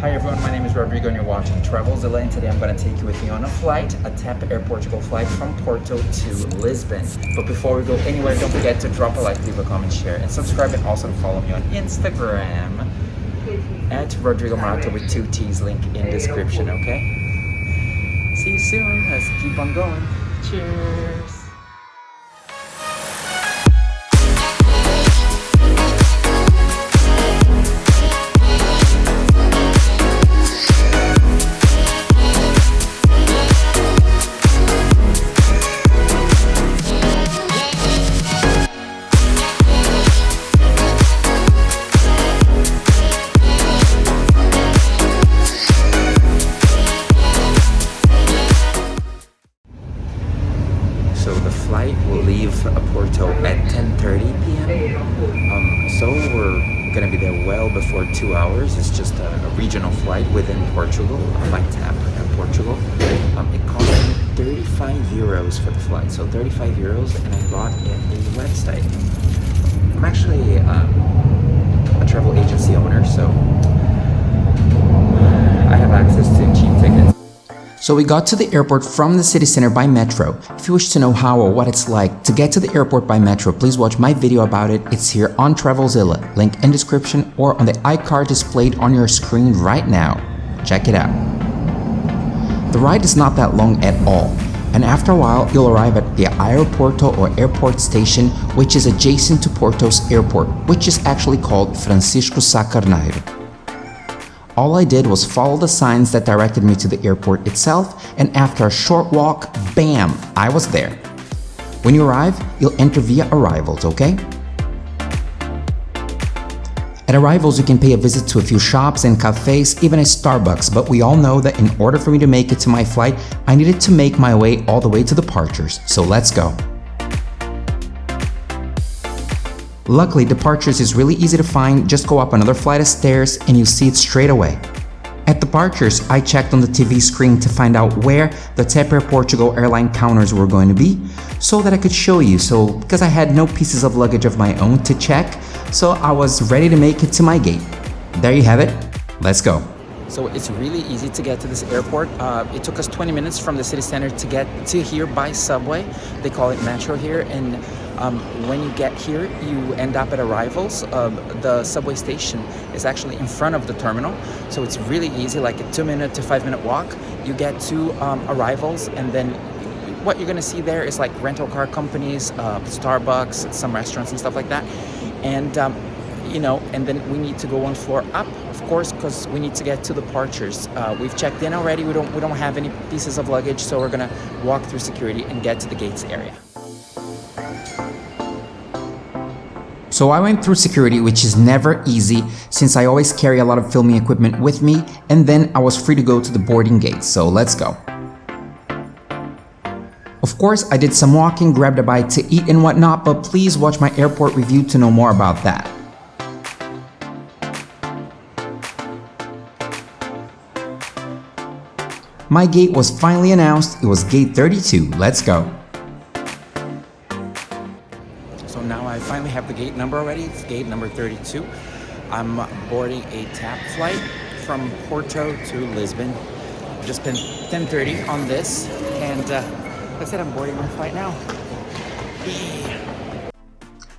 Hi everyone, my name is Rodrigo and you're watching Travelzilla, and today I'm going to take you with me on a flight, a TAP Air Portugal flight from Porto to Lisbon. But before we go anywhere, don't forget to drop a like, leave a comment, share, and subscribe, and also to follow me on Instagram at Rodrigo Marato with 2 T's, link in description, okay? See you soon, let's keep on going. Cheers! So the flight will leave Oporto at 10:30 p.m. So we're gonna be there well before 2 hours. It's just a regional flight within Portugal by TAP Air Portugal. It cost me 35 euros for the flight, so 35 euros, and I bought it a website. I'm actually a travel agency owner, so I have access to cheap tickets. So we got to the airport from the city center by metro. If you wish to know how or what it's like to get to the airport by metro, please watch my video about it. It's here on Travelzilla, link in description or on the iCard displayed on your screen right now. Check it out. The ride is not that long at all, and after a while you'll arrive at the AEROPORTO or airport station, which is adjacent to Porto's airport, which is actually called Francisco Sá Carneiro. All I did was follow the signs that directed me to the airport itself, and after a short walk, bam, I was there. When you arrive, you'll enter via arrivals, okay? At arrivals, you can pay a visit to a few shops and cafes, even a Starbucks, but we all know that in order for me to make it to my flight, I needed to make my way all the way to departures, so let's go. Luckily, departures is really easy to find. Just go up another flight of stairs and you see it straight away. At departures, I checked on the TV screen to find out where the TAP Air Portugal airline counters were going to be, so that I could show you. So, because I had no pieces of luggage of my own to check, so I was ready to make it to my gate. There you have it. Let's go. So it's really easy to get to this airport. It took us 20 minutes from the city center to get to here by subway. They call it metro here, and when you get here, you end up at arrivals. The subway station is actually in front of the terminal, so it's really easy, like a 2-minute to 5-minute walk. You get to arrivals, and then what you're gonna see there is like rental car companies, Starbucks, some restaurants and stuff like that. And you know, and then we need to go one floor up, of course, because we need to get to departures. We've checked in already. We don't have any pieces of luggage, so we're gonna walk through security and get to the gates area. So I went through security, which is never easy since I always carry a lot of filming equipment with me, and then I was free to go to the boarding gate, so let's go. Of course, I did some walking, grabbed a bite to eat and whatnot, but please watch my airport review to know more about that. My gate was finally announced. It was gate 32. Let's go. So now I finally have the gate number already. It's gate number 32. I'm boarding a TAP flight from Porto to Lisbon. Just spent 10:30 on this, and that's it. I'm boarding my flight now.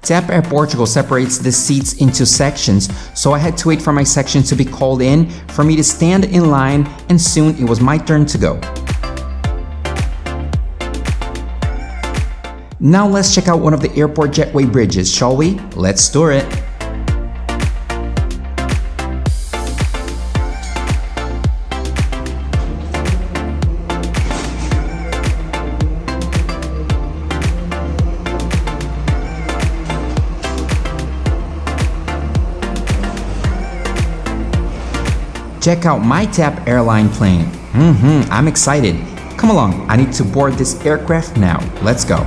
TAP Air Portugal separates the seats into sections, so I had to wait for my section to be called in for me to stand in line, and soon it was my turn to go. Now let's check out one of the airport jetway bridges, shall we? Let's tour it. Check out my TAP airline plane. I'm excited. Come along, I need to board this aircraft now. Let's go.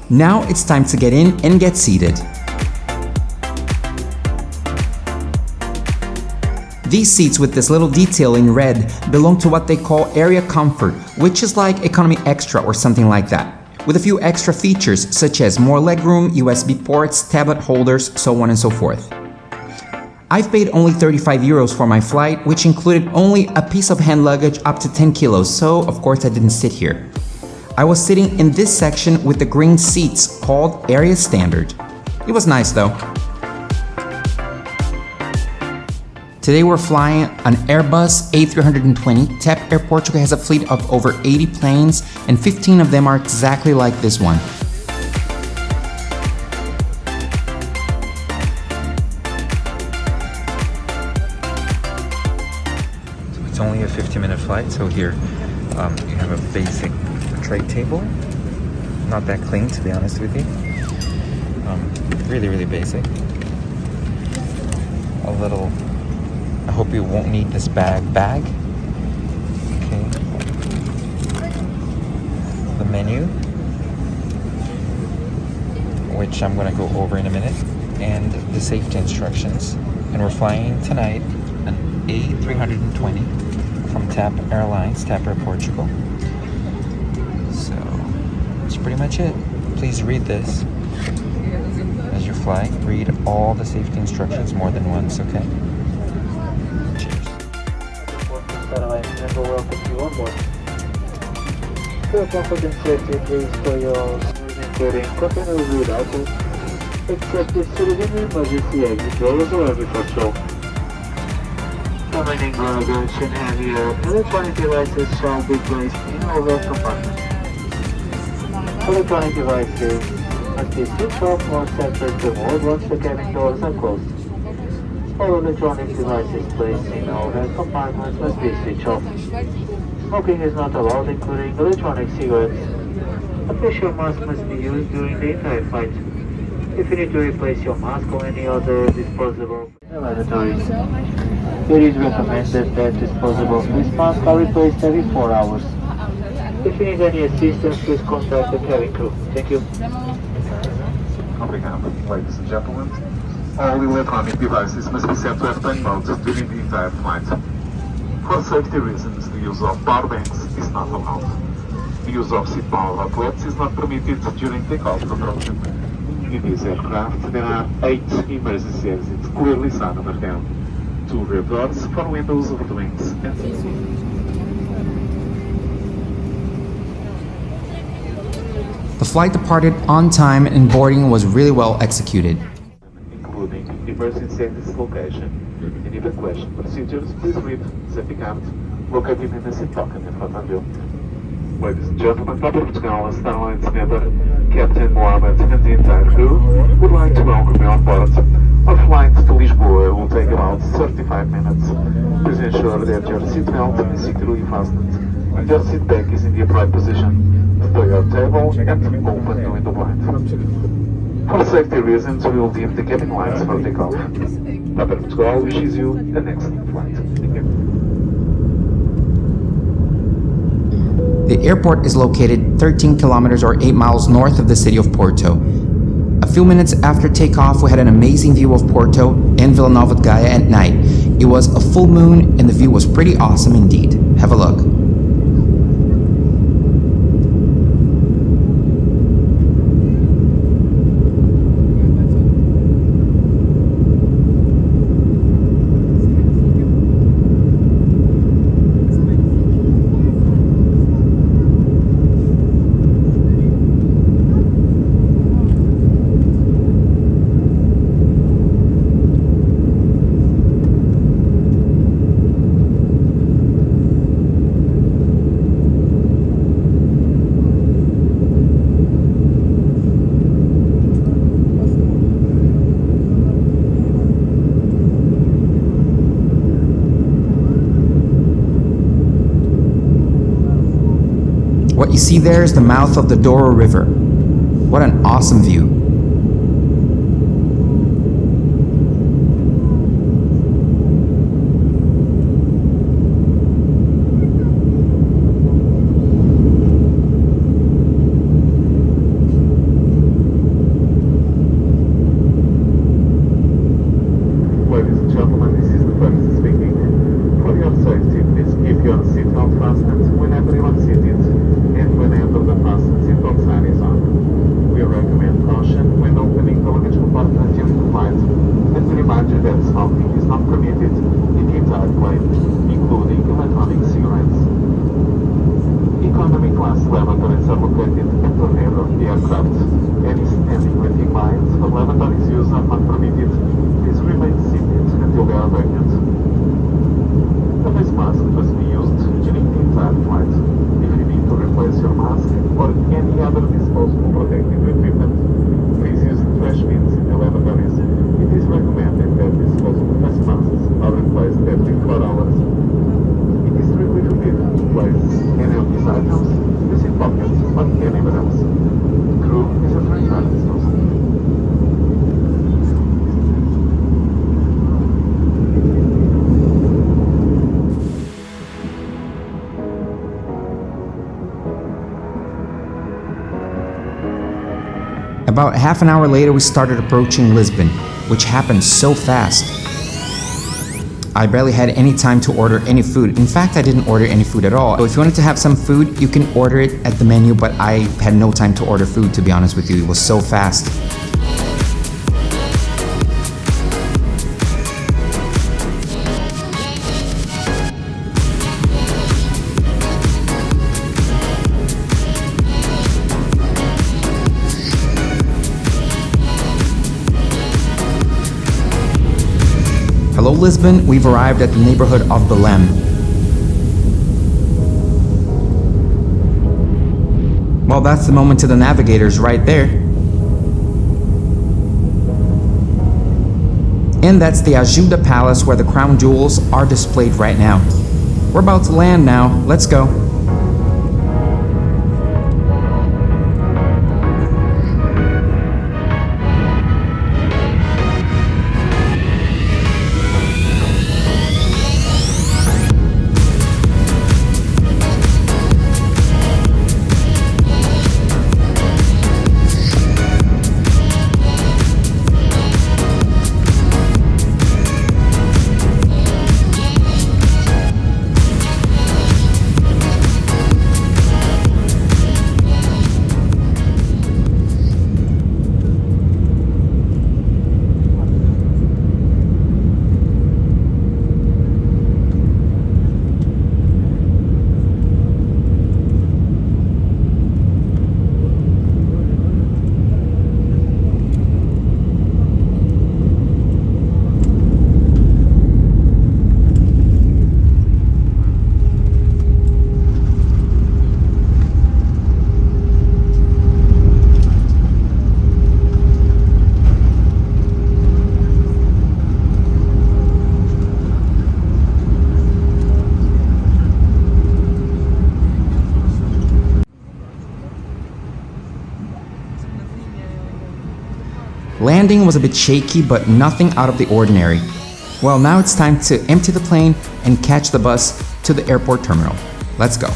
Now it's time to get in and get seated. These seats with this little detail in red belong to what they call Area Comfort, which is like Economy Extra or something like that, with a few extra features such as more legroom, USB ports, tablet holders, so on and so forth. I've paid only 35 euros for my flight, which included only a piece of hand luggage up to 10 kilos, so of course I didn't sit here. I was sitting in this section with the green seats called Area Standard. It was nice though. Today we're flying an Airbus A320. TAP Air Portugal has a fleet of over 80 planes, and 15 of them are exactly like this one. It's only a 50-minute flight, so here you have a basic tray table. Not that clean, to be honest with you. Really basic. A little. I hope you won't need this bag. Okay. The menu, which I'm gonna go over in a minute, and the safety instructions. And we're flying tonight an A320 from TAP Airlines, TAP Air Portugal. So that's pretty much it. Please read this as you fly. Read all the safety instructions more than once, okay? Welcome you on board. For comfort and safety, please store your including containers with alcohol, except if seated in the emergency exit doors or before show. Remaining luggage and heavier electronic devices shall be placed in overhead compartments. Electronic devices must be switched off or separate to mode once the cabin doors are closed. All electronic devices placed in overhead compartments must be switched off. Smoking is not allowed, including electronic cigarettes. A facial mask must be used during the entire flight. If you need to replace your mask or any other disposable lavatories, it is recommended that disposable face masks are replaced every 4 hours. If you need any assistance, please contact the cabin crew. Thank you. Obrigado. Ladies and gentlemen, all electronic devices must be set to airplane mode during the entire flight. For safety reasons, the use of power banks is not allowed. The use of seat power outlets is not permitted during takeoff approaching. In this aircraft, there are 8 emergency exits clearly sounded down, 2 rear doors for windows over the wings, and The flight departed on time and boarding was really well executed. including emergency exit location and evacuation procedures. Please read the safety card located in the seat pocket in front of you. Ladies and gentlemen, TAP Air Portugal Airlines member Captain Mohammed and the entire crew would like to welcome you on board. Our flight to Lisboa will take about 35 minutes. Please ensure that your seatbelt is securely fastened and your seat back is in the upright position. Store your table and open the window blind. For safety reasons, we will dim the cabin lights for takeoff. TAP Air Portugal wishes you an excellent flight. Thank you. The airport is located 13 kilometers or 8 miles north of the city of Porto. A few minutes after takeoff, we had an amazing view of Porto and Vila Nova de Gaia at night. It was a full moon and the view was pretty awesome indeed. Have a look. What you see there is the mouth of the Douro River. What an awesome view. Ladies and gentlemen, this is the person speaking. Its use are not permitted. Please remain seated until they are vacant. The face mask must be used during the entire flight. If you need to replace your mask or any other disposable protective equipment, please use the trash bins in the lavatories. It is recommended that disposable face masks are replaced every 4 hours. It is strictly forbidden to place any of these items in the seat pockets or anywhere else. The crew is at regular disposal. About half an hour later, we started approaching Lisbon, which happened so fast. I barely had any time to order any food. In fact, I didn't order any food at all. So if you wanted to have some food, you can order it at the menu, but I had no time to order food, to be honest with you. It was so fast. Hello Lisbon, we've arrived at the neighborhood of Belém. Well, that's the moment to the navigators right there. And that's the Ajuda Palace where the crown jewels are displayed right now. We're about to land now, let's go. Landing was a bit shaky, but nothing out of the ordinary. Well, now it's time to empty the plane and catch the bus to the airport terminal. Let's go.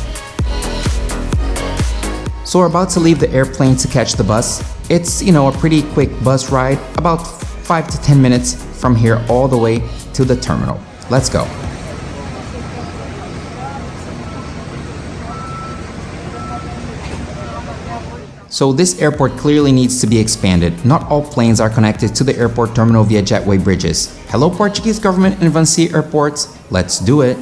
So we're about to leave the airplane to catch the bus. It's, a pretty quick bus ride, about 5 to 10 minutes from here all the way to the terminal. Let's go. So this airport clearly needs to be expanded. Not all planes are connected to the airport terminal via jetway bridges. Hello Portuguese government and Vancia airports, let's do it.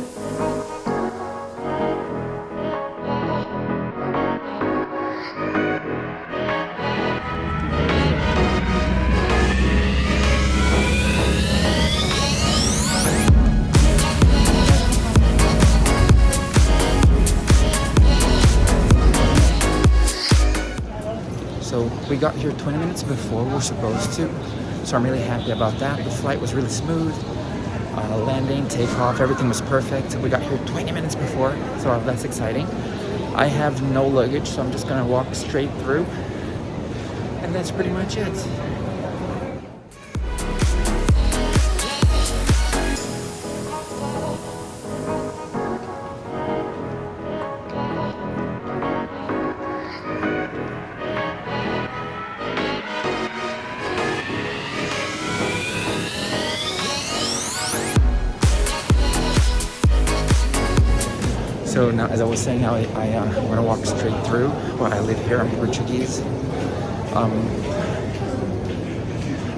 So we got here 20 minutes before we were supposed to, so I'm really happy about that. The flight was really smooth, landing, takeoff, everything was perfect. We got here 20 minutes before, so that's exciting. I have no luggage, so I'm just gonna walk straight through, and that's pretty much it. So now, as I was saying, I'm going to walk straight through. Well, I live here, I'm Portuguese. I'm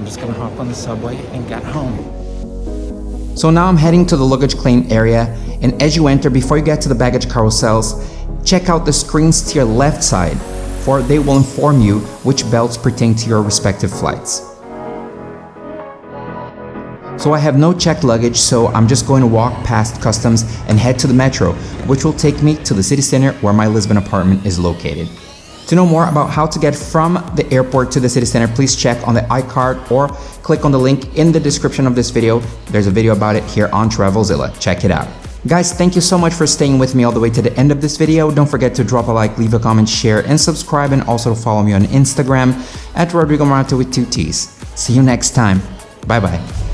just going to hop on the subway and get home. So now I'm heading to the luggage claim area, and as you enter, before you get to the baggage carousels, check out the screens to your left side, for they will inform you which belts pertain to your respective flights. So I have no checked luggage, so I'm just going to walk past customs and head to the metro, which will take me to the city center where my Lisbon apartment is located. To know more about how to get from the airport to the city center, please check on the iCard or click on the link in the description of this video. There's a video about it here on Travelzilla. Check it out. Guys, thank you so much for staying with me all the way to the end of this video. Don't forget to drop a like, leave a comment, share, and subscribe, and also follow me on Instagram at Rodrigo Morato with 2 T's. See you next time. Bye bye.